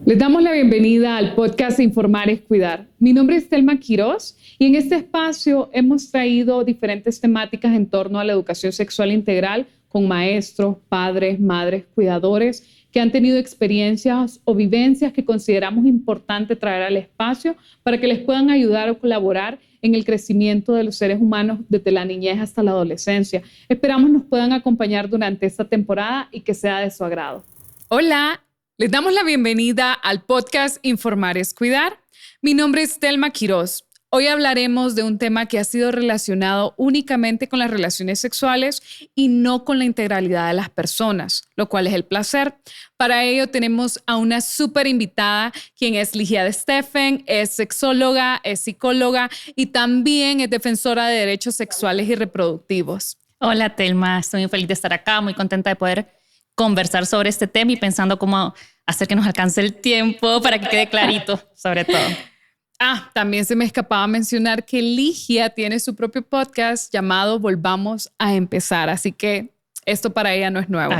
Les damos la bienvenida al podcast Informar es Cuidar. Mi nombre es Telma Quiroz y en este espacio hemos traído diferentes temáticas en torno a la educación sexual integral con maestros, padres, madres, cuidadores que han tenido experiencias o vivencias que consideramos importante traer al espacio para que les puedan ayudar o colaborar en el crecimiento de los seres humanos desde la niñez hasta la adolescencia. Esperamos nos puedan acompañar durante esta temporada y que sea de su agrado. Hola. Les damos la bienvenida al podcast Informar es Cuidar. Mi nombre es Telma Quiroz. Hoy hablaremos de un tema que ha sido relacionado únicamente con las relaciones sexuales y no con la integralidad de las personas, lo cual es el placer. Para ello tenemos a una súper invitada, quien es Ligia de Steffen, es sexóloga, es psicóloga y también es defensora de derechos sexuales y reproductivos. Hola Telma, estoy muy feliz de estar acá, muy contenta de poder conversar sobre este tema y pensando cómo hacer que nos alcance el tiempo para que quede clarito sobre todo. También se me escapaba mencionar que Ligia tiene su propio podcast llamado Volvamos a Empezar, así que esto para ella no es nuevo.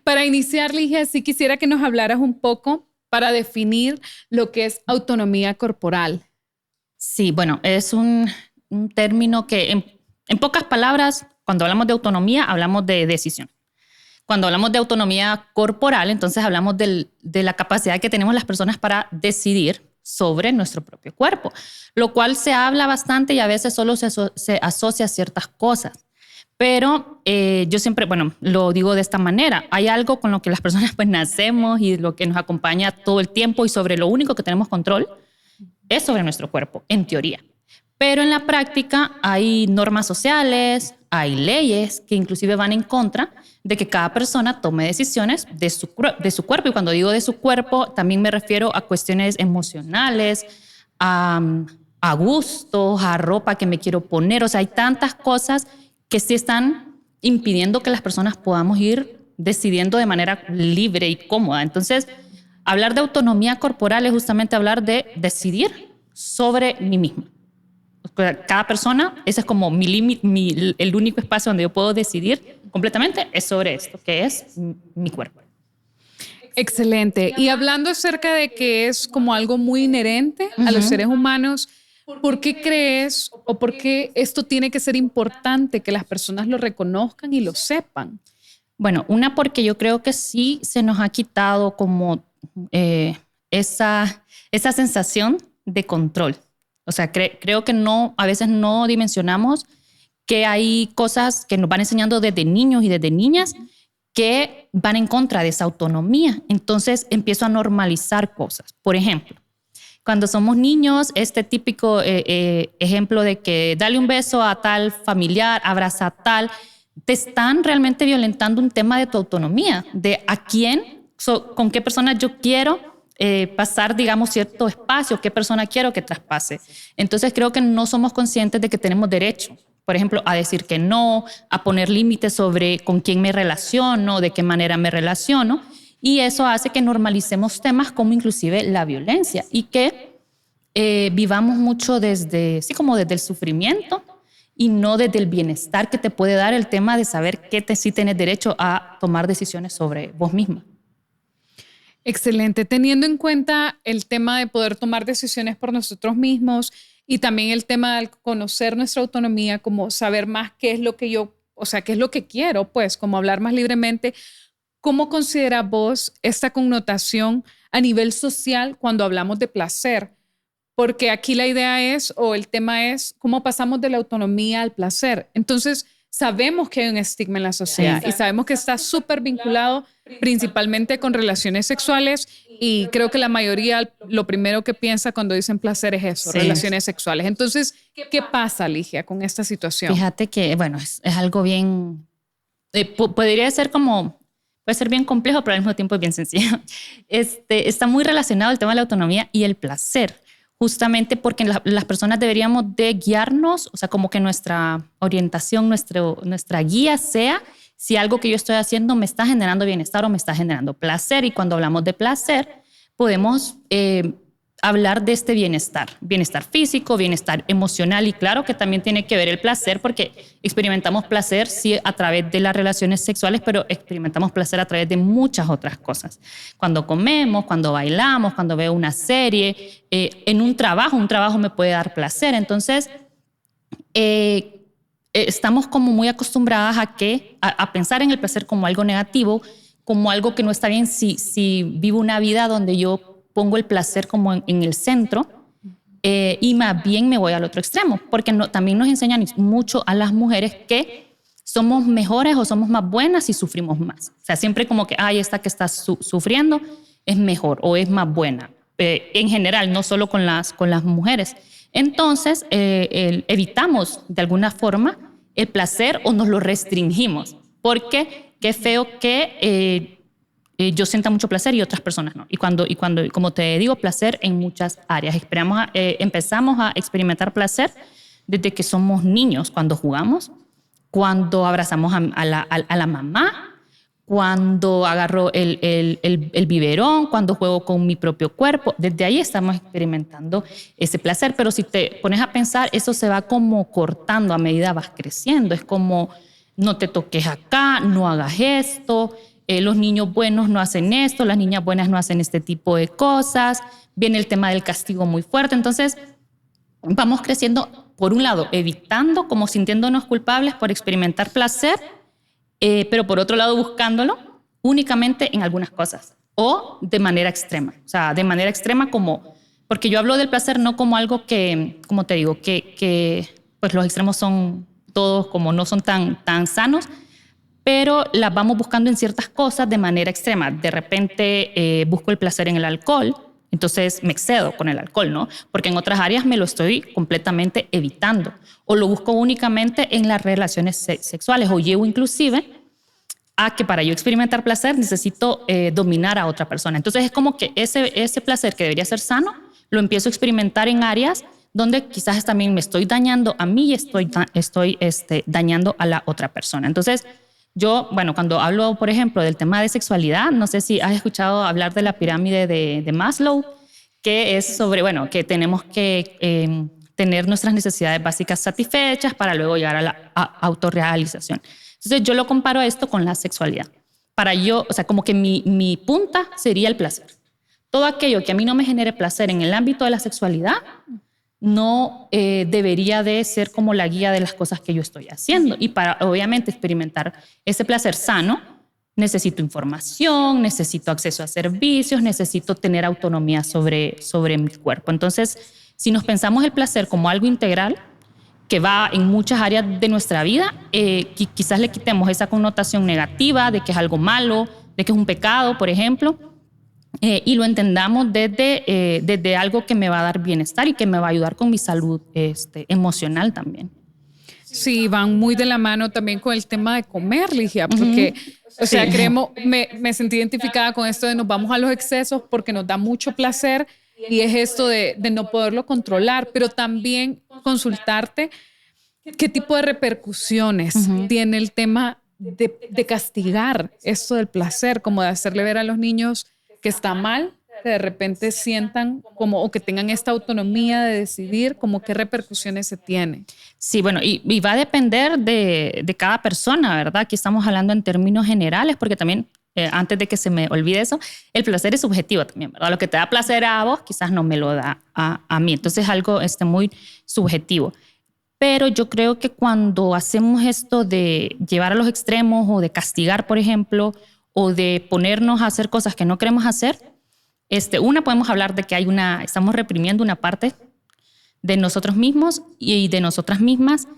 Para iniciar, Ligia, sí quisiera que nos hablaras un poco para definir lo que es autonomía corporal. Sí, bueno, es un término que en pocas palabras, cuando hablamos de autonomía, hablamos de decisión. Cuando hablamos de autonomía corporal, entonces hablamos de la capacidad que tenemos las personas para decidir sobre nuestro propio cuerpo, lo cual se habla bastante y a veces solo se asocia a ciertas cosas. Pero yo siempre, lo digo de esta manera, hay algo con lo que las personas pues nacemos y lo que nos acompaña todo el tiempo y sobre lo único que tenemos control es sobre nuestro cuerpo, en teoría. Pero en la práctica hay normas sociales, hay leyes que inclusive van en contra de que cada persona tome decisiones de su cuerpo. Y cuando digo de su cuerpo, también me refiero a cuestiones emocionales, a gustos, a ropa que me quiero poner. O sea, hay tantas cosas que sí están impidiendo que las personas podamos ir decidiendo de manera libre y cómoda. Entonces, hablar de autonomía corporal es justamente hablar de decidir sobre mí misma. Cada persona, ese es como mi límite, el único espacio donde yo puedo decidir completamente es sobre esto, que es mi cuerpo. Excelente. Y hablando acerca de que es como algo muy inherente a los seres humanos, ¿por qué crees o por qué esto tiene que ser importante que las personas lo reconozcan y lo sepan? Bueno, porque yo creo que sí se nos ha quitado como esa sensación de control. O sea, creo que a veces no dimensionamos que hay cosas que nos van enseñando desde niños y desde niñas que van en contra de esa autonomía. Entonces empiezo a normalizar cosas. Por ejemplo, cuando somos niños, este típico ejemplo de que dale un beso a tal familiar, abraza a tal, te están realmente violentando un tema de tu autonomía, de a quién, con qué persona yo quiero pasar, digamos, cierto espacio, qué persona quiero que traspase. Entonces creo que no somos conscientes de que tenemos derecho, por ejemplo, a decir que no, a poner límites sobre con quién me relaciono, de qué manera me relaciono, y eso hace que normalicemos temas como inclusive la violencia y que vivamos mucho desde el sufrimiento y no desde el bienestar que te puede dar el tema de saber que sí tienes derecho a tomar decisiones sobre vos misma. Excelente. Teniendo en cuenta el tema de poder tomar decisiones por nosotros mismos y también el tema de conocer nuestra autonomía, como saber más qué es lo que qué es lo que quiero, pues, como hablar más libremente, ¿cómo consideras vos esta connotación a nivel social cuando hablamos de placer? Porque aquí la idea es, o el tema es, cómo pasamos de la autonomía al placer. Entonces, sabemos que hay un estigma en la sociedad y sabemos que está súper vinculado principalmente con relaciones sexuales y creo que la mayoría lo primero que piensa cuando dicen placer es eso, relaciones sexuales. Entonces, ¿qué pasa, Ligia, con esta situación? Fíjate que, es algo bien, puede ser bien complejo, pero al mismo tiempo es bien sencillo. Está muy relacionado el tema de la autonomía y el placer. Justamente porque las personas deberíamos de guiarnos, o sea, como que nuestra orientación, nuestra guía sea si algo que yo estoy haciendo me está generando bienestar o me está generando placer. Y cuando hablamos de placer, podemos hablar de este bienestar físico, bienestar emocional, y claro que también tiene que ver el placer, porque experimentamos placer sí a través de las relaciones sexuales, pero experimentamos placer a través de muchas otras cosas. Cuando comemos, cuando bailamos, cuando veo una serie, en un trabajo me puede dar placer. Entonces, estamos como muy acostumbradas a pensar en el placer como algo negativo, como algo que no está bien si vivo una vida donde yo pongo el placer como en el centro, y más bien me voy al otro extremo, porque también nos enseñan mucho a las mujeres que somos mejores o somos más buenas si sufrimos más. O sea, siempre como que, esta que está sufriendo es mejor o es más buena. En general, no solo con las mujeres. Entonces, evitamos de alguna forma el placer o nos lo restringimos, porque qué feo que yo sienta mucho placer y otras personas no. Y cuando, como te digo, placer en muchas áreas. Empezamos a experimentar placer desde que somos niños, cuando jugamos, cuando abrazamos a la mamá, cuando agarro el biberón, cuando juego con mi propio cuerpo. Desde ahí estamos experimentando ese placer. Pero si te pones a pensar, eso se va como cortando a medida vas creciendo. Es como, no te toques acá, no hagas esto. Los niños buenos no hacen esto, las niñas buenas no hacen este tipo de cosas. Viene el tema del castigo muy fuerte. Entonces, vamos creciendo, por un lado, evitando, como sintiéndonos culpables por experimentar placer, pero por otro lado, buscándolo únicamente en algunas cosas o de manera extrema. O sea, de manera extrema porque yo hablo del placer no como algo que, como te digo, que pues los extremos son todos como no son tan sanos, pero las vamos buscando en ciertas cosas de manera extrema. De repente busco el placer en el alcohol, entonces me excedo con el alcohol, ¿no? Porque en otras áreas me lo estoy completamente evitando. O lo busco únicamente en las relaciones sexuales, o llego inclusive a que para yo experimentar placer necesito dominar a otra persona. Entonces es como que ese placer que debería ser sano, lo empiezo a experimentar en áreas donde quizás también me estoy dañando a mí y estoy dañando a la otra persona. Entonces, yo, cuando hablo, por ejemplo, del tema de sexualidad, no sé si has escuchado hablar de la pirámide de Maslow, que es sobre, que tenemos que tener nuestras necesidades básicas satisfechas para luego llegar a la autorrealización. Entonces, yo lo comparo a esto con la sexualidad. Para yo, o sea, como que mi punta sería el placer. Todo aquello que a mí no me genere placer en el ámbito de la sexualidad no debería de ser como la guía de las cosas que yo estoy haciendo. Y para, obviamente, experimentar ese placer sano, necesito información, necesito acceso a servicios, necesito tener autonomía sobre mi cuerpo. Entonces, si nos pensamos el placer como algo integral, que va en muchas áreas de nuestra vida, quizás le quitemos esa connotación negativa de que es algo malo, de que es un pecado, por ejemplo, y lo entendamos desde algo que me va a dar bienestar y que me va a ayudar con mi salud emocional también. Sí, van muy de la mano también con el tema de comer, Ligia, porque, o sea, me sentí identificada con esto de nos vamos a los excesos porque nos da mucho placer y es esto de no poderlo controlar, pero también consultarte qué tipo de repercusiones tiene el tema de castigar esto del placer, como de hacerle ver a los niños que está mal, que de repente sientan como, o que tengan esta autonomía de decidir como qué repercusiones se tiene. Sí, y va a depender de cada persona, ¿verdad? Aquí estamos hablando en términos generales, porque también, antes de que se me olvide eso, el placer es subjetivo también, ¿verdad? Lo que te da placer a vos quizás no me lo da a mí. Entonces es algo muy subjetivo. Pero yo creo que cuando hacemos esto de llevar a los extremos o de castigar, por ejemplo, o de ponernos a hacer cosas que no queremos hacer, podemos hablar de que estamos reprimiendo una parte de nosotros mismos y de nosotras mismas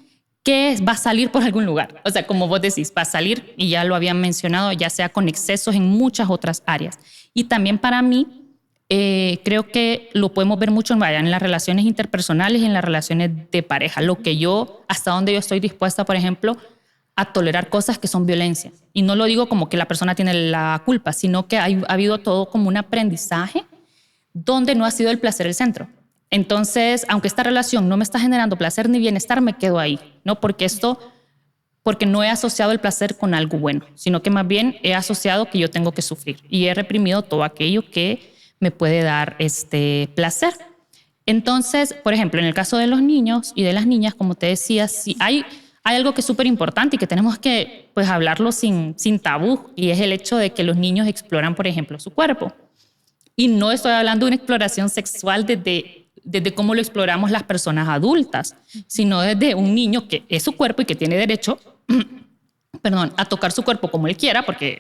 que va a salir por algún lugar. O sea, como vos decís, va a salir, y ya lo habían mencionado, ya sea con excesos en muchas otras áreas. Y también para mí, creo que lo podemos ver mucho en las relaciones interpersonales y en las relaciones de pareja. Hasta donde yo estoy dispuesta, por ejemplo, a tolerar cosas que son violencia. Y no lo digo como que la persona tiene la culpa, sino que ha habido todo como un aprendizaje donde no ha sido el placer el centro. Entonces, aunque esta relación no me está generando placer ni bienestar, me quedo ahí, ¿no? Porque no he asociado el placer con algo bueno, sino que más bien he asociado que yo tengo que sufrir y he reprimido todo aquello que me puede dar placer. Entonces, por ejemplo, en el caso de los niños y de las niñas, como te decía, sí hay algo que es súper importante y que tenemos que pues, hablarlo sin tabú, y es el hecho de que los niños exploran, por ejemplo, su cuerpo. Y no estoy hablando de una exploración sexual desde cómo lo exploramos las personas adultas, sino desde un niño que es su cuerpo y que tiene derecho a tocar su cuerpo como él quiera, porque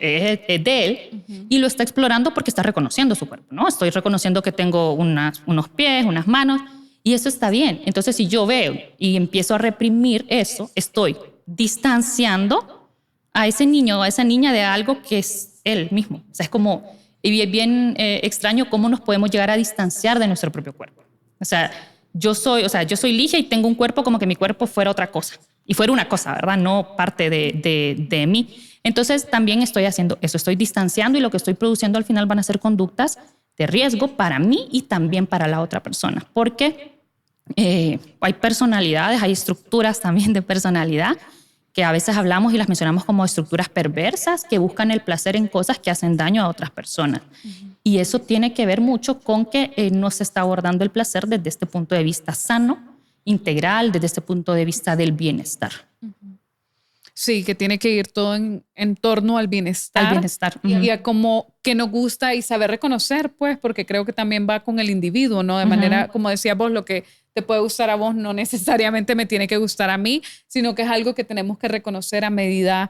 es de él, y lo está explorando porque está reconociendo su cuerpo, ¿no? Estoy reconociendo que tengo unos pies, unas manos, y eso está bien. Entonces, si yo veo y empiezo a reprimir eso, estoy distanciando a ese niño o a esa niña de algo que es él mismo. O sea, es como, y es bien extraño cómo nos podemos llegar a distanciar de nuestro propio cuerpo. O sea, yo soy Ligia y tengo un cuerpo como que mi cuerpo fuera otra cosa. Y fuera una cosa, ¿verdad? No parte de mí. Entonces también estoy haciendo eso, estoy distanciando, y lo que estoy produciendo al final van a ser conductas de riesgo para mí y también para la otra persona. Porque hay personalidades, hay estructuras también de personalidad que a veces hablamos y las mencionamos como estructuras perversas que buscan el placer en cosas que hacen daño a otras personas. Y eso tiene que ver mucho con que no se está abordando el placer desde este punto de vista sano, integral, desde este punto de vista del bienestar. Sí, que tiene que ir todo en torno al bienestar. Al bienestar. Y a como que nos gusta y saber reconocer, pues, porque creo que también va con el individuo, ¿no? De manera, como decías vos, lo que te puede gustar a vos no necesariamente me tiene que gustar a mí, sino que es algo que tenemos que reconocer a medida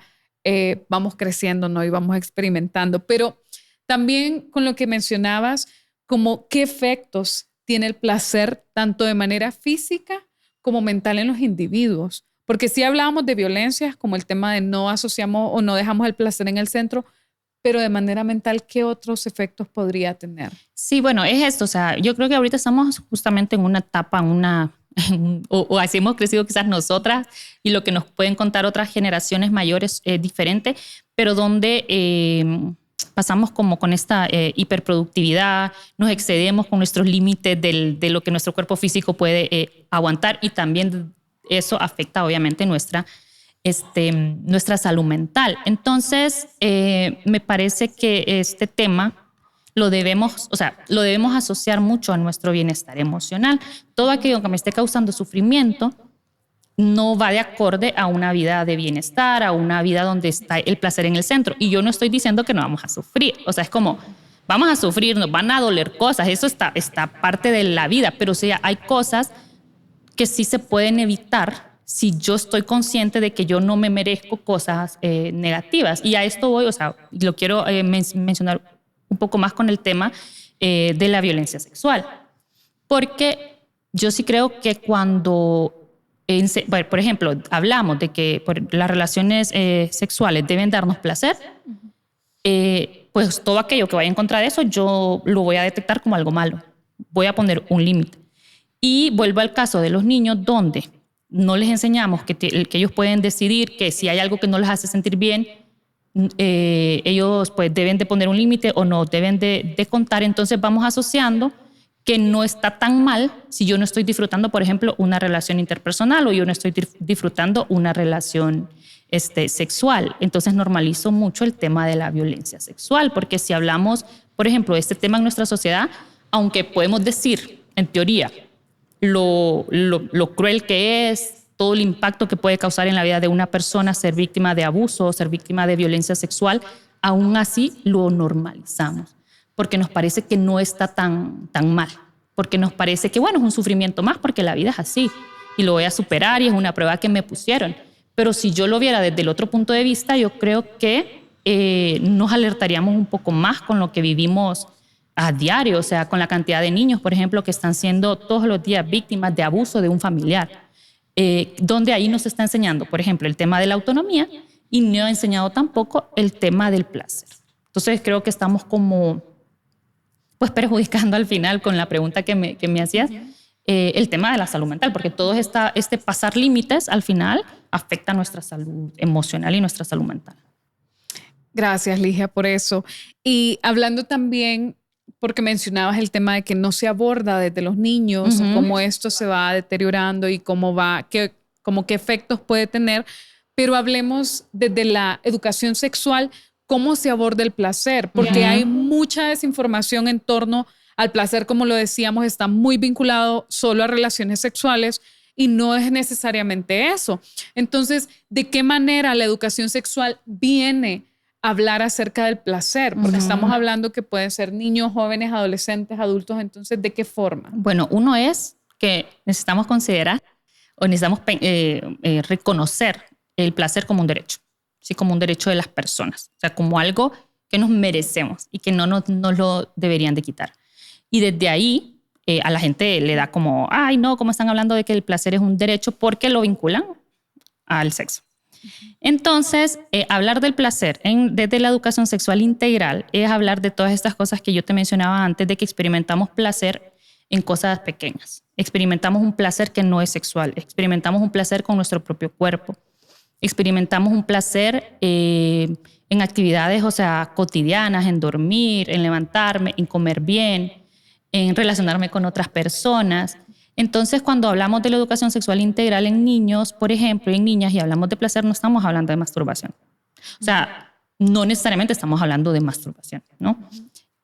vamos creciendo, ¿no? Y vamos experimentando. Pero también con lo que mencionabas, como qué efectos tiene el placer tanto de manera física como mental en los individuos. Porque sí hablábamos de violencias, como el tema de no asociamos o no dejamos el placer en el centro, pero de manera mental, ¿qué otros efectos podría tener? Sí, bueno, es esto. O sea, yo creo que ahorita estamos justamente en una etapa, o así hemos crecido quizás nosotras, y lo que nos pueden contar otras generaciones mayores es diferente, pero donde pasamos como con esta hiperproductividad, nos excedemos con nuestros límites de lo que nuestro cuerpo físico puede aguantar, y también eso afecta obviamente nuestra salud mental. Entonces, me parece que este tema lo debemos asociar mucho a nuestro bienestar emocional. Todo aquello que me esté causando sufrimiento no va de acorde a una vida de bienestar, a una vida donde está el placer en el centro. Y yo no estoy diciendo que no vamos a sufrir. O sea, es como, vamos a sufrir, nos van a doler cosas, eso está parte de la vida, pero sí hay cosas que sí se pueden evitar si yo estoy consciente de que yo no me merezco cosas negativas. Y a esto voy, o sea, lo quiero mencionar un poco más con el tema de la violencia sexual. Porque yo sí creo que cuando, por ejemplo, hablamos de que las relaciones sexuales deben darnos placer, pues todo aquello que vaya en contra de eso, yo lo voy a detectar como algo malo. Voy a poner un límite. Y vuelvo al caso de los niños, donde no les enseñamos que ellos pueden decidir que si hay algo que no les hace sentir bien, ellos pues deben de poner un límite o no deben de contar. Entonces vamos asociando que no está tan mal si yo no estoy disfrutando, por ejemplo, una relación interpersonal, o yo no estoy disfrutando una relación sexual. Entonces normalizo mucho el tema de la violencia sexual, porque si hablamos, por ejemplo, de este tema en nuestra sociedad, aunque podemos decir, en teoría, lo cruel que es, todo el impacto que puede causar en la vida de una persona ser víctima de abuso o ser víctima de violencia sexual, aún así lo normalizamos, porque nos parece que no está tan mal, porque nos parece que, bueno, es un sufrimiento más, porque la vida es así y lo voy a superar y es una prueba que me pusieron. Pero si yo lo viera desde el otro punto de vista, yo creo que nos alertaríamos un poco más con lo que vivimos a diario, o sea, con la cantidad de niños, por ejemplo, que están siendo todos los días víctimas de abuso de un familiar, donde ahí nos está enseñando, por ejemplo, el tema de la autonomía, y no ha enseñado tampoco el tema del placer. Entonces creo que estamos como pues perjudicando al final, con la pregunta que me hacías, el tema de la salud mental, porque todo este pasar límites al final afecta nuestra salud emocional y nuestra salud mental. Gracias, Ligia, por eso. Y hablando también, porque mencionabas el tema de que no se aborda desde los niños, cómo esto se va deteriorando y qué efectos puede tener, pero hablemos desde la educación sexual, cómo se aborda el placer, porque hay mucha desinformación en torno al placer, como lo decíamos, está muy vinculado solo a relaciones sexuales y no es necesariamente eso. Entonces, ¿de qué manera la educación sexual viene a hablar acerca del placer? Porque estamos hablando que pueden ser niños, jóvenes, adolescentes, adultos. Entonces, ¿de qué forma? Bueno, uno es que necesitamos considerar o necesitamos reconocer el placer como un derecho, ¿sí? Como un derecho de las personas, o sea, como algo que nos merecemos y que no nos lo deberían de quitar. Y desde ahí a la gente le da como, ay no, ¿cómo están hablando de que el placer es un derecho? Porque lo vinculan al sexo. Entonces, hablar del placer desde la educación sexual integral es hablar de todas estas cosas que yo te mencionaba antes, de que experimentamos placer en cosas pequeñas. Experimentamos un placer que no es sexual, experimentamos un placer con nuestro propio cuerpo, experimentamos un placer en actividades, o sea, cotidianas, en dormir, en levantarme, en comer bien, en relacionarme con otras personas. Entonces, cuando hablamos de la educación sexual integral en niños, por ejemplo, y en niñas, y hablamos de placer, no estamos hablando de masturbación. O sea, no necesariamente estamos hablando de masturbación, ¿no?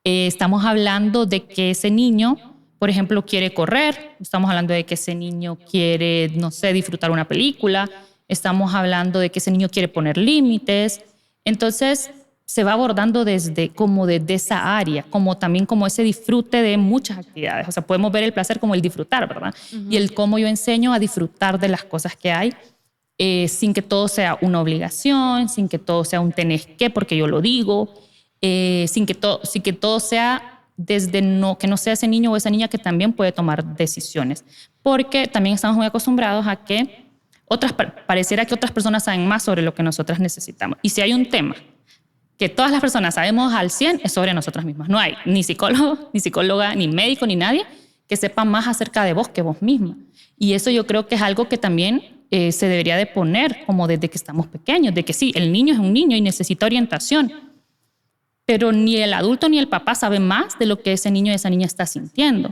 Estamos hablando de que ese niño, por ejemplo, quiere correr, estamos hablando de que ese niño quiere, no sé, disfrutar una película, estamos hablando de que ese niño quiere poner límites. Entonces, se va abordando desde esa área, como también como ese disfrute de muchas actividades. O sea, podemos ver el placer como el disfrutar, ¿verdad? Y el cómo yo enseño a disfrutar de las cosas que hay, sin que todo sea una obligación, sin que todo sea un tenés que, porque yo lo digo, sin que todo sea desde que no sea ese niño o esa niña que también puede tomar decisiones. Porque también estamos muy acostumbrados a que pareciera que otras personas saben más sobre lo que nosotras necesitamos. Y si hay un tema que todas las personas sabemos al 100%, es sobre nosotras mismas. No hay ni psicólogo, ni psicóloga, ni médico, ni nadie que sepa más acerca de vos que vos misma. Y eso yo creo que es algo que también se debería de poner como desde que estamos pequeños, de que sí, el niño es un niño y necesita orientación, pero ni el adulto ni el papá sabe más de lo que ese niño y esa niña está sintiendo.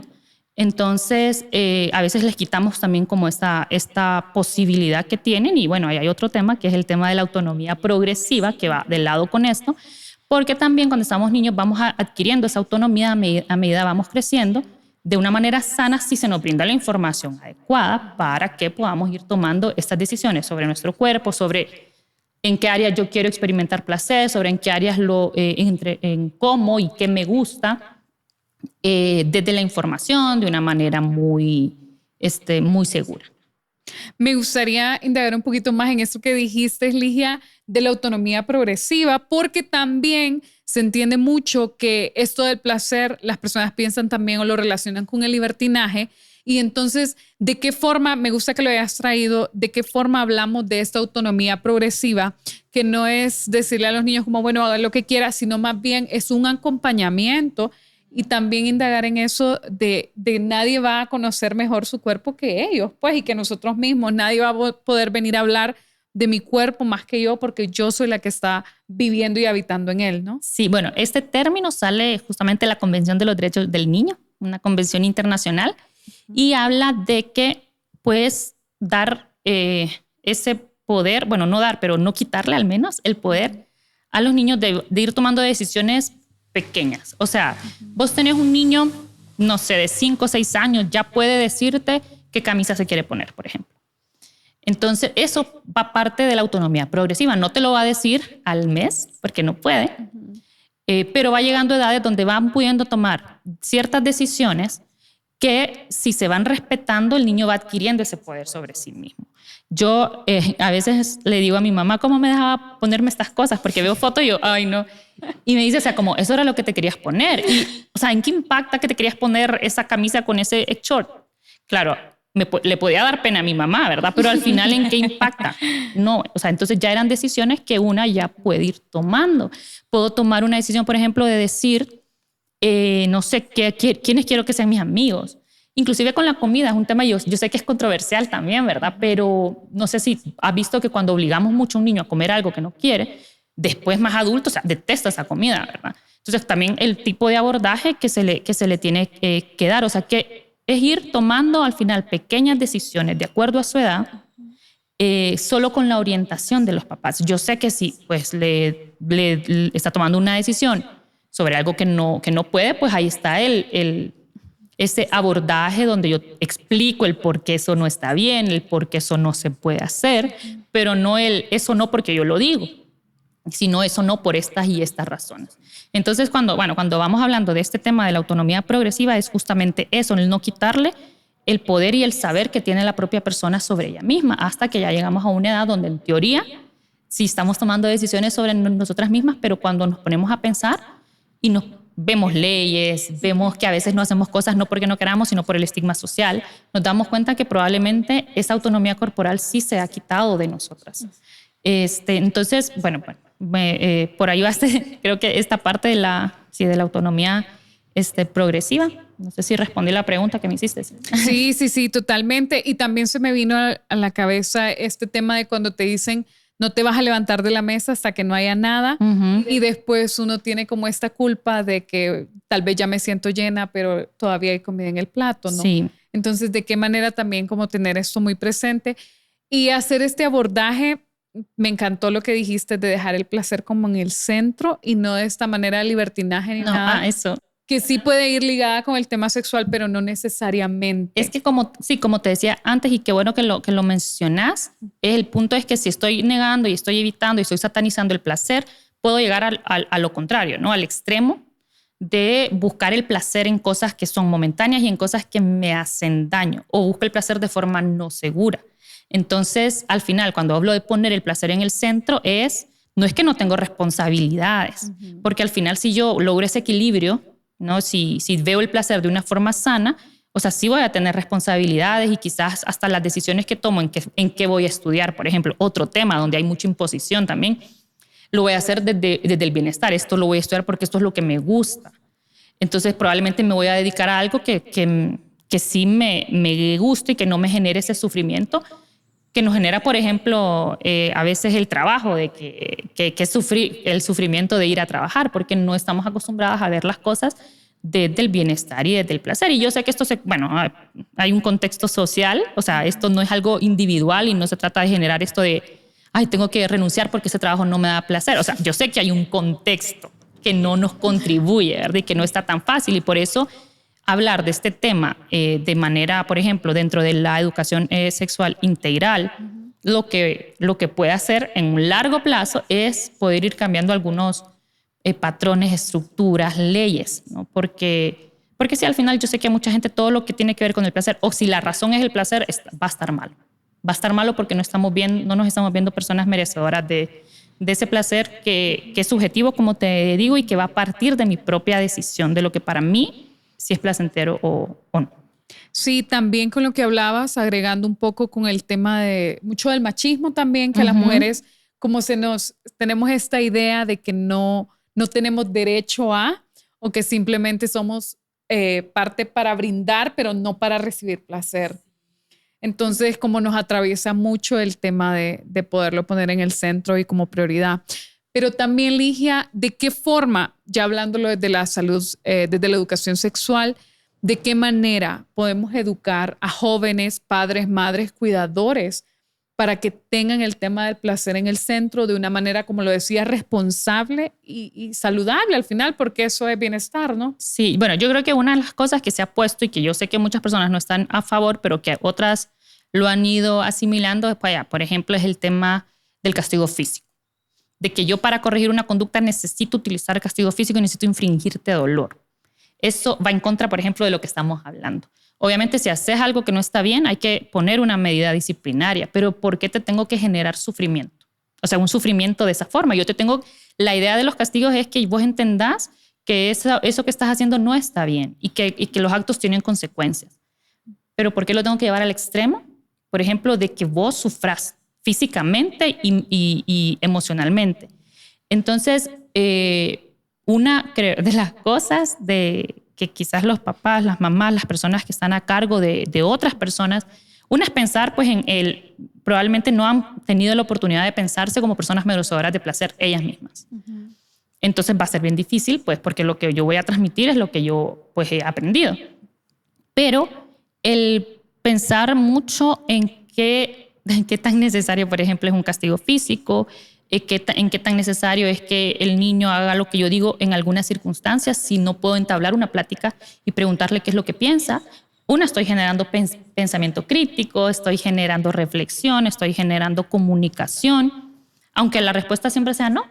Entonces, a veces les quitamos también como esta posibilidad que tienen. Y bueno, hay otro tema que es el tema de la autonomía progresiva que va del lado con esto, porque también cuando estamos niños vamos adquiriendo esa autonomía a medida vamos creciendo de una manera sana si se nos brinda la información adecuada para que podamos ir tomando estas decisiones sobre nuestro cuerpo, sobre en qué áreas yo quiero experimentar placer, sobre en qué áreas en cómo y qué me gusta. Desde la información de una manera muy segura. Me gustaría indagar un poquito más en eso que dijiste, Ligia, de la autonomía progresiva, porque también se entiende mucho que esto del placer, las personas piensan también o lo relacionan con el libertinaje. Y entonces, ¿de qué forma, me gusta que lo hayas traído, de qué forma hablamos de esta autonomía progresiva, que no es decirle a los niños como, bueno, hagan lo que quieran, sino más bien es un acompañamiento? Y también indagar en eso de nadie va a conocer mejor su cuerpo que ellos, pues, y que nosotros mismos, nadie va a poder venir a hablar de mi cuerpo más que yo, porque yo soy la que está viviendo y habitando en él, ¿no? Sí, bueno, este término sale justamente de la Convención de los Derechos del Niño, una convención internacional, y habla de que puedes dar ese poder, bueno, no dar, pero no quitarle al menos el poder a los niños de ir tomando decisiones pequeñas. O sea, vos tenés un niño, no sé, de 5 o 6 años, ya puede decirte qué camisa se quiere poner, por ejemplo. Entonces, eso va parte de la autonomía progresiva. No te lo va a decir al mes, porque no puede, pero va llegando a edades donde van pudiendo tomar ciertas decisiones que, si se van respetando, el niño va adquiriendo ese poder sobre sí mismo. Yo a veces le digo a mi mamá, ¿cómo me dejaba ponerme estas cosas? Porque veo fotos y yo, ay, no. Y me dice, o sea, como, eso era lo que te querías poner. Y, o sea, ¿en qué impacta que te querías poner esa camisa con ese short? Claro, le podía dar pena a mi mamá, ¿verdad? Pero al final, ¿en qué impacta? No, o sea, entonces ya eran decisiones que una ya puede ir tomando. Puedo tomar una decisión, por ejemplo, de decir, no sé, ¿quiénes quiero que sean mis amigos? Inclusive con la comida es un tema, yo sé que es controversial también, ¿verdad? Pero no sé si has visto que cuando obligamos mucho a un niño a comer algo que no quiere, después más adulto, o sea, detesta esa comida, ¿verdad? Entonces también el tipo de abordaje que se le tiene que dar, o sea, que es ir tomando al final pequeñas decisiones de acuerdo a su edad solo con la orientación de los papás. Yo sé que si pues, le está tomando una decisión sobre algo que no puede, pues ahí está ese abordaje donde yo explico el por qué eso no está bien, el por qué eso no se puede hacer, pero no eso no porque yo lo digo, sino eso no por estas y estas razones. Entonces, cuando vamos hablando de este tema de la autonomía progresiva, es justamente eso, el no quitarle el poder y el saber que tiene la propia persona sobre ella misma, hasta que ya llegamos a una edad donde en teoría sí estamos tomando decisiones sobre nosotras mismas, pero cuando nos ponemos a pensar y nos vemos leyes, vemos que a veces no hacemos cosas no porque no queramos, sino por el estigma social, nos damos cuenta que probablemente esa autonomía corporal sí se ha quitado de nosotras. Entonces, por ahí va creo que esta parte de la autonomía progresiva. No sé si respondí la pregunta que me hiciste. Sí, totalmente. Y también se me vino a la cabeza este tema de cuando te dicen no te vas a levantar de la mesa hasta que no haya nada. Uh-huh. Y después uno tiene como esta culpa de que tal vez ya me siento llena, pero todavía hay comida en el plato, ¿no? Sí. Entonces, ¿de qué manera también como tener esto muy presente? Y hacer este abordaje, me encantó lo que dijiste de dejar el placer como en el centro y no de esta manera de libertinaje ni nada. Eso. Que sí puede ir ligada con el tema sexual, pero no necesariamente. Es que como te decía antes, y qué bueno que lo mencionás, el punto es que si estoy negando y estoy evitando y estoy satanizando el placer, puedo llegar a lo contrario, ¿no? Al extremo de buscar el placer en cosas que son momentáneas y en cosas que me hacen daño, o busco el placer de forma no segura. Entonces, al final, cuando hablo de poner el placer en el centro, no es que no tengo responsabilidades, uh-huh. Porque al final si yo logro ese equilibrio, ¿no? Si veo el placer de una forma sana, o sea, sí voy a tener responsabilidades y quizás hasta las decisiones que tomo en qué voy a estudiar, por ejemplo, otro tema donde hay mucha imposición también, lo voy a hacer desde el bienestar. Esto lo voy a estudiar porque esto es lo que me gusta. Entonces probablemente me voy a dedicar a algo que sí me guste y que no me genere ese sufrimiento que nos genera, por ejemplo, a veces el trabajo, de que el sufrimiento de ir a trabajar, porque no estamos acostumbradas a ver las cosas desde el bienestar y desde el placer. Y yo sé que esto hay un contexto social, o sea, esto no es algo individual y no se trata de generar esto de, tengo que renunciar porque ese trabajo no me da placer. O sea, yo sé que hay un contexto que no nos contribuye, ¿verdad? Y que no está tan fácil, y por eso hablar de este tema de manera, por ejemplo, dentro de la educación sexual integral, uh-huh. lo que puede hacer en un largo plazo es poder ir cambiando algunos patrones, estructuras, leyes, ¿no? Porque si al final yo sé que a mucha gente todo lo que tiene que ver con el placer, o si la razón es el placer, va a estar malo. Va a estar malo porque no nos estamos viendo personas merecedoras de ese placer que es subjetivo, como te digo, y que va a partir de mi propia decisión, de lo que para mí si es placentero o no. Sí, también con lo que hablabas, agregando un poco con el tema de mucho del machismo también, que uh-huh. Las mujeres como tenemos esta idea de que no tenemos derecho a, o que simplemente somos parte para brindar, pero no para recibir placer. Entonces, como nos atraviesa mucho el tema de poderlo poner en el centro y como prioridad. Pero también, Ligia, ¿de qué forma, ya hablándolo desde la salud, desde la educación sexual, de qué manera podemos educar a jóvenes, padres, madres, cuidadores, para que tengan el tema del placer en el centro de una manera, como lo decía, responsable y saludable al final, porque eso es bienestar, ¿no? Sí, bueno, yo creo que una de las cosas que se ha puesto y que yo sé que muchas personas no están a favor, pero que otras lo han ido asimilando, por ejemplo, es el tema del castigo físico. De que yo para corregir una conducta necesito utilizar castigo físico y necesito infringirte dolor. Eso va en contra, por ejemplo, de lo que estamos hablando. Obviamente, si haces algo que no está bien, hay que poner una medida disciplinaria, pero ¿por qué te tengo que generar sufrimiento? O sea, un sufrimiento de esa forma. La idea de los castigos es que vos entendás que eso que estás haciendo no está bien y que los actos tienen consecuencias. Pero ¿por qué lo tengo que llevar al extremo? Por ejemplo, de que vos sufrás físicamente y emocionalmente. Entonces, una de las cosas que quizás los papás, las mamás, las personas que están a cargo de otras personas, una es pensar pues probablemente no han tenido la oportunidad de pensarse como personas merecedoras de placer ellas mismas. Uh-huh. Entonces va a ser bien difícil, pues, porque lo que yo voy a transmitir es lo que yo pues he aprendido. Pero el pensar mucho en qué qué tan necesario, por ejemplo, es un castigo físico, en qué tan necesario es que el niño haga lo que yo digo en algunas circunstancias, si no puedo entablar una plática y preguntarle qué es lo que piensa. Estoy generando pensamiento crítico, estoy generando reflexión, estoy generando comunicación, aunque la respuesta siempre sea no,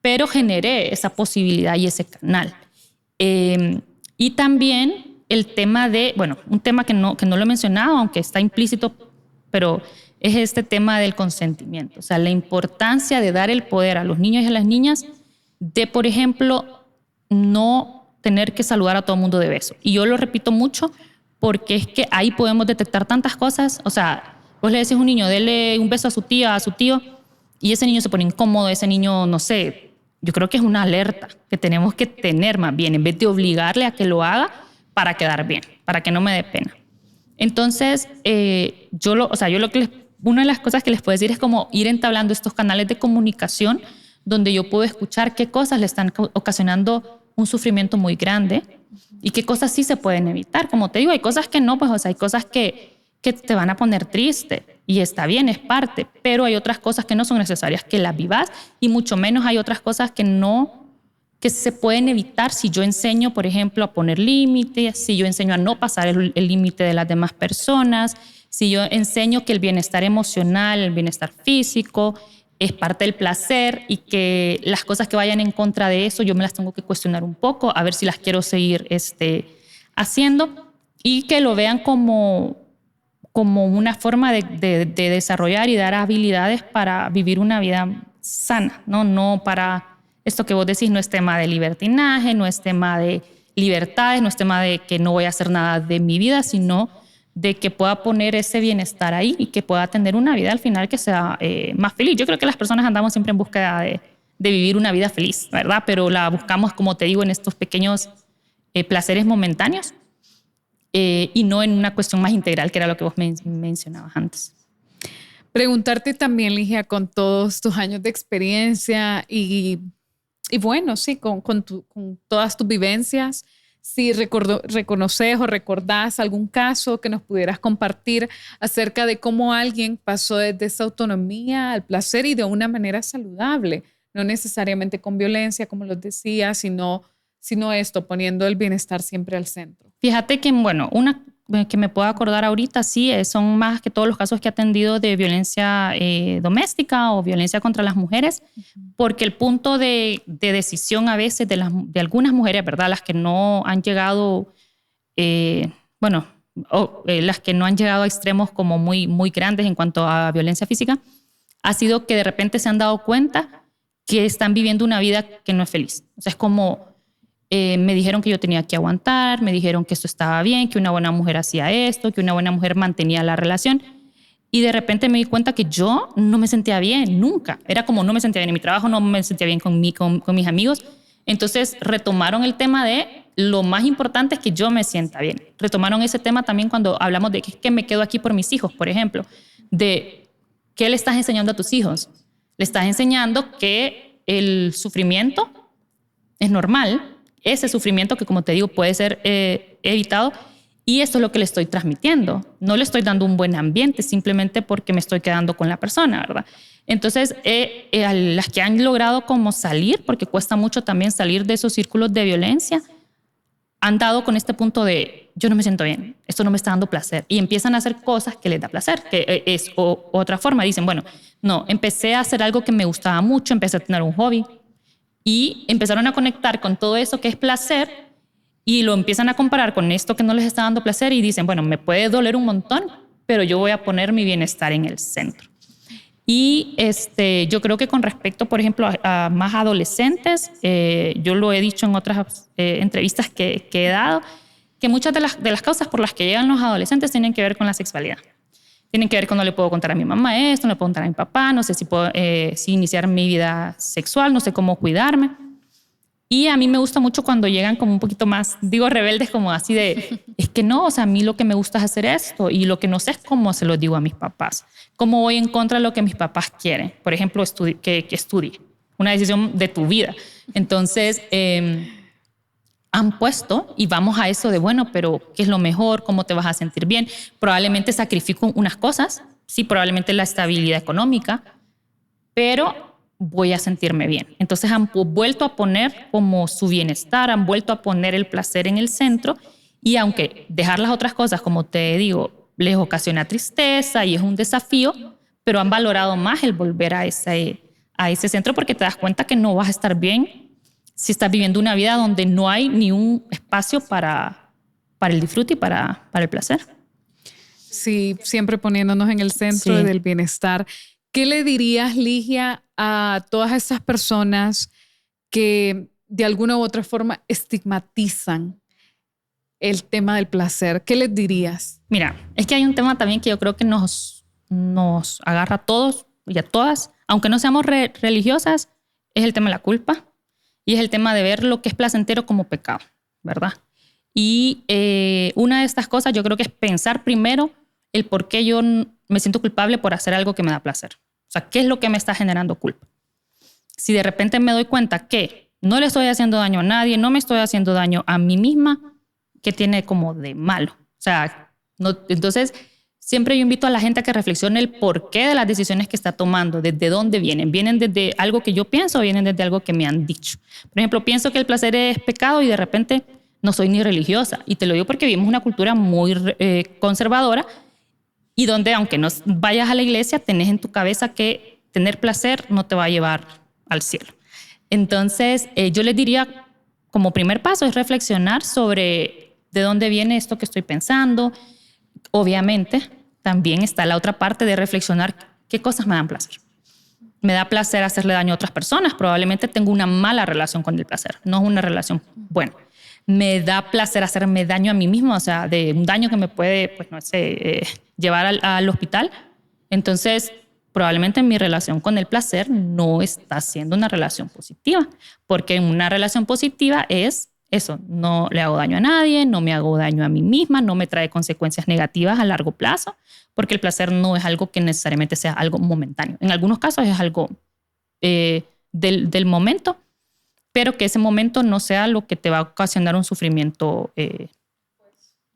pero generé esa posibilidad y ese canal. Y también el tema un tema que no lo he mencionado, aunque está implícito, pero es este tema del consentimiento. O sea, la importancia de dar el poder a los niños y a las niñas de, por ejemplo, no tener que saludar a todo el mundo de beso. Y yo lo repito mucho porque es que ahí podemos detectar tantas cosas. O sea, vos le decís a un niño, dele un beso a su tía, a su tío, y ese niño se pone incómodo, ese niño, no sé, yo creo que es una alerta que tenemos que tener más bien, en vez de obligarle a que lo haga para quedar bien, para que no me dé pena. Entonces, una de las cosas que les puedo decir es como ir entablando estos canales de comunicación donde yo puedo escuchar qué cosas le están ocasionando un sufrimiento muy grande y qué cosas sí se pueden evitar. Como te digo, hay cosas que no, pues, o sea, hay cosas que te van a poner triste y está bien, es parte, pero hay otras cosas que no son necesarias que las vivas y mucho menos hay otras cosas que se pueden evitar si yo enseño, por ejemplo, a poner límites, si yo enseño a no pasar el límite de las demás personas, si yo enseño que el bienestar emocional, el bienestar físico es parte del placer y que las cosas que vayan en contra de eso yo me las tengo que cuestionar un poco, a ver si las quiero seguir haciendo y que lo vean como una forma de desarrollar y dar habilidades para vivir una vida sana, no para esto que vos decís, no es tema de libertinaje, no es tema de libertades, no es tema de que no voy a hacer nada de mi vida, sino de que pueda poner ese bienestar ahí y que pueda tener una vida al final que sea más feliz. Yo creo que las personas andamos siempre en búsqueda de vivir una vida feliz, ¿verdad? Pero la buscamos, como te digo, en estos pequeños placeres momentáneos y no en una cuestión más integral, que era lo que vos mencionabas antes. Preguntarte también, Ligia, con todos tus años de experiencia y bueno, sí, con todas tus vivencias, si reconoces o recordás algún caso que nos pudieras compartir acerca de cómo alguien pasó desde esa autonomía al placer y de una manera saludable, no necesariamente con violencia, como los decía, sino esto, poniendo el bienestar siempre al centro. Fíjate que, bueno, una que me puedo acordar ahorita, sí, son más que todos los casos que he atendido de violencia doméstica o violencia contra las mujeres, porque el punto de decisión a veces de algunas mujeres, ¿verdad? Las que no han llegado, las que no han llegado a extremos como muy, muy grandes en cuanto a violencia física, ha sido que de repente se han dado cuenta que están viviendo una vida que no es feliz. O sea, es como... me dijeron que yo tenía que aguantar, me dijeron que esto estaba bien, que una buena mujer hacía esto, que una buena mujer mantenía la relación. Y de repente me di cuenta que yo no me sentía bien, nunca. Era como no me sentía bien en mi trabajo, no me sentía bien con mis amigos. Entonces retomaron el tema de lo más importante es que yo me sienta bien. Retomaron ese tema también cuando hablamos de que me quedo aquí por mis hijos, por ejemplo. De qué le estás enseñando a tus hijos. Le estás enseñando que el sufrimiento es normal, ese sufrimiento que, como te digo, puede ser evitado, y eso es lo que le estoy transmitiendo. No le estoy dando un buen ambiente simplemente porque me estoy quedando con la persona, ¿verdad? Entonces, a las que han logrado como salir, porque cuesta mucho también salir de esos círculos de violencia, han dado con este punto de yo no me siento bien, esto no me está dando placer, y empiezan a hacer cosas que les da placer, que es otra forma. Dicen, bueno, no, empecé a hacer algo que me gustaba mucho, empecé a tener un hobby, y empezaron a conectar con todo eso que es placer y lo empiezan a comparar con esto que no les está dando placer y dicen, bueno, me puede doler un montón, pero yo voy a poner mi bienestar en el centro. Y yo creo que con respecto, por ejemplo, a más adolescentes, yo lo he dicho en otras entrevistas que he dado, que muchas de las causas por las que llegan los adolescentes tienen que ver con la sexualidad. Tienen que ver con no le puedo contar a mi mamá esto, no le puedo contar a mi papá, no sé si puedo iniciar mi vida sexual, no sé cómo cuidarme. Y a mí me gusta mucho cuando llegan como un poquito más, digo rebeldes, como así de, es que no, o sea, a mí lo que me gusta es hacer esto y lo que no sé es cómo se lo digo a mis papás. Cómo voy en contra de lo que mis papás quieren. Por ejemplo, que estudie, una decisión de tu vida. Entonces, han puesto, y vamos a eso de, bueno, pero ¿qué es lo mejor? ¿Cómo te vas a sentir bien? Probablemente sacrifico unas cosas sí, probablemente la estabilidad económica, pero voy a sentirme bien. Entonces han vuelto a poner como su bienestar, han vuelto a poner el placer en el centro, y aunque dejar las otras cosas, como te digo, les ocasiona tristeza y es un desafío, pero han valorado más el volver a ese centro, porque te das cuenta que no vas a estar bien si estás viviendo una vida donde no hay ni un espacio para el disfrute y para el placer. Sí, siempre poniéndonos en el centro del bienestar. ¿Qué le dirías, Ligia, a todas esas personas que de alguna u otra forma estigmatizan el tema del placer? ¿Qué les dirías? Mira, es que hay un tema también que yo creo que nos agarra a todos y a todas, aunque no seamos religiosas, es el tema de la culpa y es el tema de ver lo que es placentero como pecado, ¿verdad? Y una de estas cosas yo creo que es pensar primero el por qué yo me siento culpable por hacer algo que me da placer. O sea, ¿qué es lo que me está generando culpa? Si de repente me doy cuenta que no le estoy haciendo daño a nadie, no me estoy haciendo daño a mí misma, ¿qué tiene como de malo? O sea, no, entonces siempre yo invito a la gente a que reflexione el porqué de las decisiones que está tomando, desde dónde vienen. ¿Vienen desde algo que yo pienso o vienen desde algo que me han dicho? Por ejemplo, pienso que el placer es pecado y de repente no soy ni religiosa. Y te lo digo porque vivimos una cultura muy conservadora y donde, aunque no vayas a la iglesia, tenés en tu cabeza que tener placer no te va a llevar al cielo. Entonces, yo les diría, como primer paso, es reflexionar sobre de dónde viene esto que estoy pensando. Obviamente, también está la otra parte de reflexionar qué cosas me dan placer. Me da placer hacerle daño a otras personas. Probablemente tengo una mala relación con el placer. No es una relación buena. Me da placer hacerme daño a mí mismo, o sea, de un daño que me puede, pues no sé, llevar al hospital. Entonces, probablemente mi relación con el placer no está siendo una relación positiva, porque una relación positiva es eso, no le hago daño a nadie, no me hago daño a mí misma, no me trae consecuencias negativas a largo plazo, porque el placer no es algo que necesariamente sea algo momentáneo. En algunos casos es algo del momento, pero que ese momento no sea lo que te va a ocasionar un sufrimiento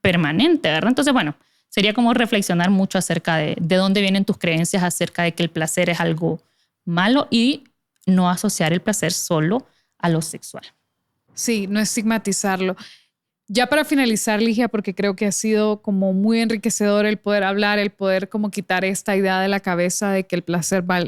permanente, ¿verdad? Entonces, bueno, sería como reflexionar mucho acerca de dónde vienen tus creencias acerca de que el placer es algo malo y no asociar el placer solo a lo sexual. Sí, no estigmatizarlo. Ya para finalizar, Ligia, porque creo que ha sido como muy enriquecedor el poder hablar, el poder como quitar esta idea de la cabeza de que el placer va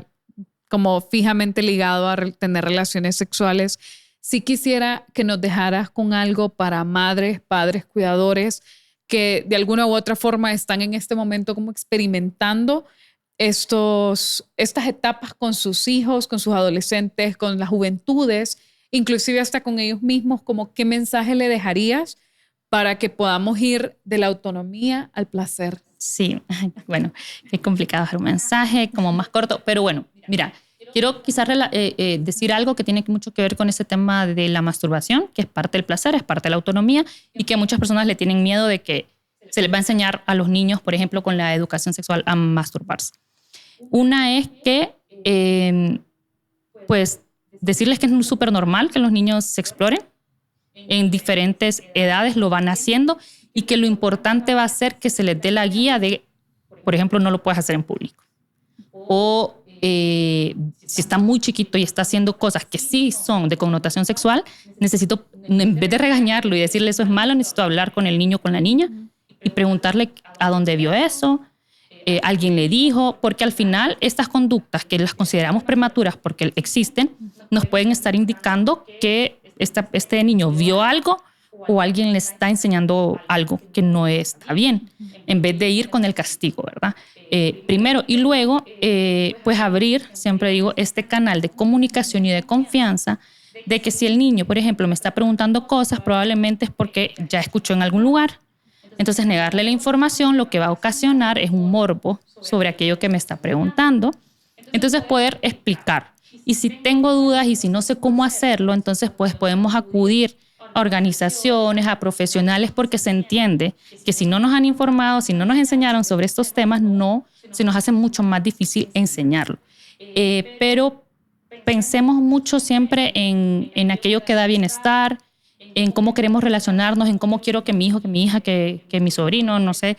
como fijamente ligado a tener relaciones sexuales. Sí quisiera que nos dejaras con algo para madres, padres, cuidadores que de alguna u otra forma están en este momento como experimentando estas etapas con sus hijos, con sus adolescentes, con las juventudes, inclusive hasta con ellos mismos, como qué mensaje le dejarías para que podamos ir de la autonomía al placer. Sí, bueno, qué complicado hacer un mensaje como más corto, pero bueno, mira, quiero quizás decir algo que tiene mucho que ver con ese tema de la masturbación, que es parte del placer, es parte de la autonomía y que a muchas personas le tienen miedo de que se les va a enseñar a los niños, por ejemplo, con la educación sexual a masturbarse. Una es que, pues, decirles que es súper normal que los niños se exploren en diferentes edades, lo van haciendo y que lo importante va a ser que se les dé la guía de, por ejemplo, no lo puedes hacer en público. O si está muy chiquito y está haciendo cosas que sí son de connotación sexual, necesito, en vez de regañarlo y decirle eso es malo, necesito hablar con el niño o con la niña y preguntarle a dónde vio eso, alguien le dijo, porque al final estas conductas que las consideramos prematuras porque existen, nos pueden estar indicando que este niño vio algo o alguien le está enseñando algo que no está bien, en vez de ir con el castigo, ¿verdad? Primero y luego, pues abrir, siempre digo, este canal de comunicación y de confianza, de que si el niño, por ejemplo, me está preguntando cosas, probablemente es porque ya escuchó en algún lugar. Entonces, negarle la información lo que va a ocasionar es un morbo sobre aquello que me está preguntando. Entonces, poder explicar. Y si tengo dudas y si no sé cómo hacerlo, entonces pues podemos acudir a organizaciones, a profesionales, porque se entiende que si no nos han informado, si no nos enseñaron sobre estos temas, se nos hace mucho más difícil enseñarlo. Pero pensemos mucho siempre en aquello que da bienestar, en cómo queremos relacionarnos, en cómo quiero que mi hijo, que mi hija, que mi sobrino, no sé,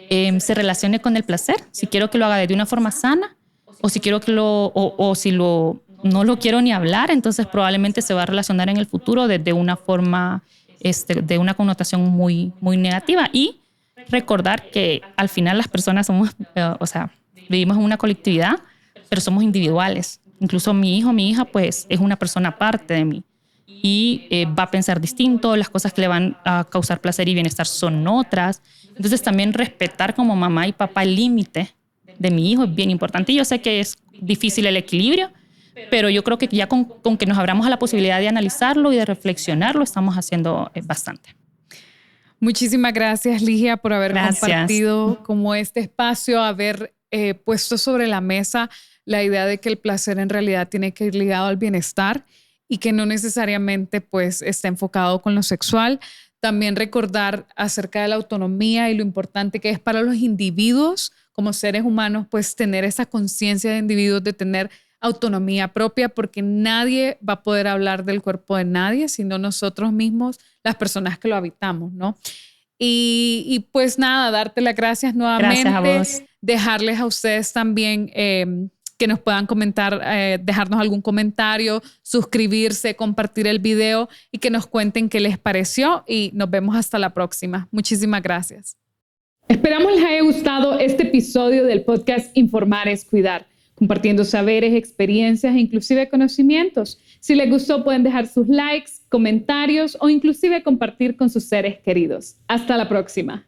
se relacione con el placer, si quiero que lo haga de una forma sana o si quiero que no lo quiero ni hablar, entonces probablemente se va a relacionar en el futuro de una forma, de una connotación muy, muy negativa. Y recordar que al final las personas somos, vivimos en una colectividad, pero somos individuales. Incluso mi hijo, mi hija, pues es una persona aparte de mí y va a pensar distinto, las cosas que le van a causar placer y bienestar son otras. Entonces también respetar como mamá y papá el límite de mi hijo es bien importante. Y yo sé que es difícil el equilibrio, pero yo creo que ya con que nos abramos a la posibilidad de analizarlo y de reflexionarlo, estamos haciendo bastante. Muchísimas gracias, Ligia, por haber compartido como este espacio, haber puesto sobre la mesa la idea de que el placer en realidad tiene que ir ligado al bienestar y que no necesariamente pues está enfocado con lo sexual. También recordar acerca de la autonomía y lo importante que es para los individuos como seres humanos pues tener esa conciencia de individuos, de tener autonomía propia, porque nadie va a poder hablar del cuerpo de nadie, sino nosotros mismos, las personas que lo habitamos, ¿no? Y pues nada, darte las gracias nuevamente. Gracias a vos. Dejarles a ustedes también que nos puedan comentar, dejarnos algún comentario, suscribirse, compartir el video y que nos cuenten qué les pareció y nos vemos hasta la próxima. Muchísimas gracias. Esperamos les haya gustado este episodio del podcast Informar es Cuidar, compartiendo saberes, experiencias e inclusive conocimientos. Si les gustó pueden dejar sus likes, comentarios o inclusive compartir con sus seres queridos. Hasta la próxima.